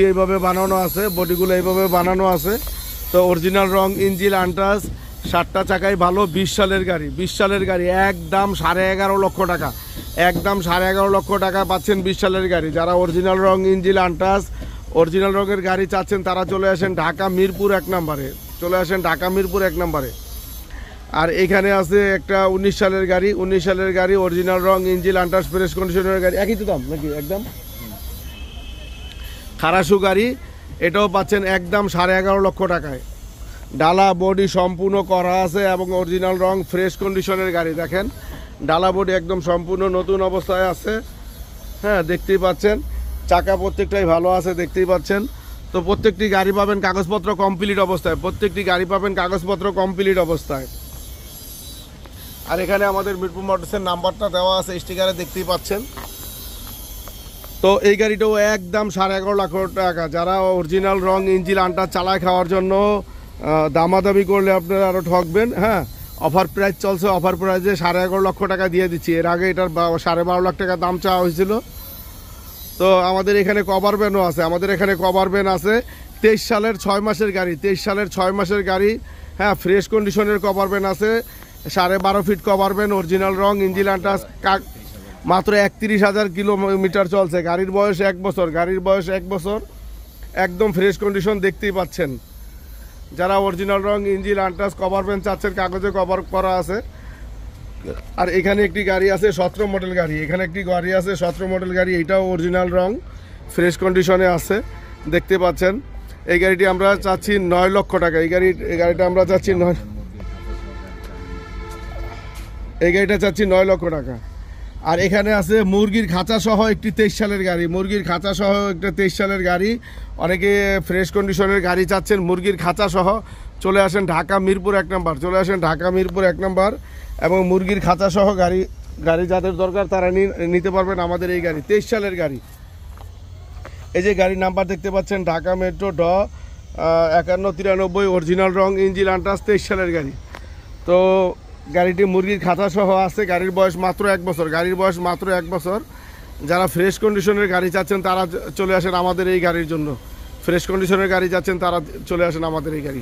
এইভাবে বানানো আছে, বডিগুলো এইভাবে বানানো আছে। তো অরিজিনাল রং, ইঞ্জিন আনটাস, 7টা চাকাই ভালো। 20 সালের গাড়ি, 20 সালের গাড়ি, একদম 11.5 লক্ষ টাকা, একদম 11.5 লক্ষ টাকা পাচ্ছেন 20 সালের গাড়ি। যারা অরিজিনাল রং, ইঞ্জিন আনটাস, অরিজিনাল রঙের গাড়ি চাচ্ছেন তারা চলে আসেন ঢাকা মিরপুর 1 নম্বরে, চলে আসেন ঢাকা মিরপুর 1 নম্বরে। আর এখানে আছে একটা 19 সালের গাড়ি, 19 সালের গাড়ি, অরিজিনাল রং, ইঞ্জিন আনটাস, ফ্রেশ কন্ডিশনের গাড়ি। একই তো দাম নাকি? একদম খারাসু গাড়ি, এটাও পাচ্ছেন একদম 11.5 লক্ষ টাকায়। ডালা বডি সম্পূর্ণ করা আছে এবং অরিজিনাল রং, ফ্রেশ কন্ডিশনের গাড়ি। দেখেন ডালা বডি একদম সম্পূর্ণ নতুন অবস্থায় আছে। হ্যাঁ, দেখতেই পাচ্ছেন চাকা প্রত্যেকটাই ভালো আছে, দেখতেই পাচ্ছেন। তো প্রত্যেকটি গাড়ি পাবেন কাগজপত্র কমপ্লিট অবস্থায়, প্রত্যেকটি গাড়ি পাবেন কাগজপত্র কমপ্লিট অবস্থায়। আর এখানে আমাদের মিরপুর মোটরসের নাম্বারটা দেওয়া আছে স্টিকারে, দেখতেই পাচ্ছেন। তো এই গাড়িটাও একদম 11.5 লক্ষ টাকা। যারা অরিজিনাল রং, ইঞ্জিন আনটা চালায় খাওয়ার জন্য দামাদামি করলে আপনারা আরও ঠকবেন। হ্যাঁ, অফার প্রাইস চলছে, অফার প্রাইসে 11.5 লক্ষ টাকা দিয়ে দিচ্ছি। এর আগে এটার 12.5 লাখ টাকা দাম চাওয়া হয়েছিল। তো আমাদের এখানে কভার ভ্যানও আছে, আমাদের এখানে কভার ভ্যান আছে। 23 সালের 6 মাসের গাড়ি, 23 সালের 6 মাসের গাড়ি। হ্যাঁ, ফ্রেশ কন্ডিশনের কভার ভ্যান আছে, 12.5 ফিট কভার ভ্যান, অরিজিনাল রং, ইঞ্জিন আনটাস, মাত্র 31,000 কিলোমিটার চলছে। গাড়ির বয়স 1 বছর, গাড়ির বয়স 1 বছর, একদম ফ্রেশ কন্ডিশন, দেখতেই পাচ্ছেন। যারা অরিজিনাল রং, ইঞ্জিন আনটাস, কভার ভ্যান চাচ্ছেন, কাগজে কভার করা আছে। আর এখানে একটি গাড়ি আছে 17 মডেল গাড়ি, এখানে একটি গাড়ি আছে 17 মডেল গাড়ি, এটাও অরিজিনাল রং, ফ্রেশ কন্ডিশনে আছে, দেখতে পাচ্ছেন। এই গাড়িটি আমরা চাচ্ছি 9 লক্ষ টাকা। এই গাড়িটা আমরা চাচ্ছি এই গাড়িটা চাচ্ছি 9 লক্ষ টাকা। আর এখানে আছে মুরগির খাঁচা সহ একটি 23 সালের গাড়ি, মুরগির খাঁচা সহ একটা 23 সালের গাড়ি। অনেকে ফ্রেশ কন্ডিশনের গাড়ি চাচ্ছেন মুরগির খাঁচা সহ, চলে আসেন ঢাকা মিরপুর 1 নম্বর, চলে আসেন ঢাকা মিরপুর 1 নম্বর। এবং মুরগির খাঁচা সহ গাড়ি যাদের দরকার তারা নিতে পারবেন আমাদের এই গাড়ি, 23 সালের গাড়ি। এই যে গাড়ির নাম্বার দেখতে পাচ্ছেন, ঢাকা মেট্রো 5193, অরিজিনাল রং, ইঞ্জিন আনটাস, 23 সালের গাড়ি। তো গাড়িটি মুরগির খাঁচা সহ আছে, গাড়ির বয়স মাত্র 1 বছর, গাড়ির বয়স মাত্র 1 বছর। যারা ফ্রেশ কন্ডিশনের গাড়ি চাচ্ছেন তারা চলে আসেন আমাদের এই গাড়ির জন্য, ফ্রেশ কন্ডিশনের গাড়ি চাচ্ছেন তারা চলে আসেন আমাদের এই গাড়ি।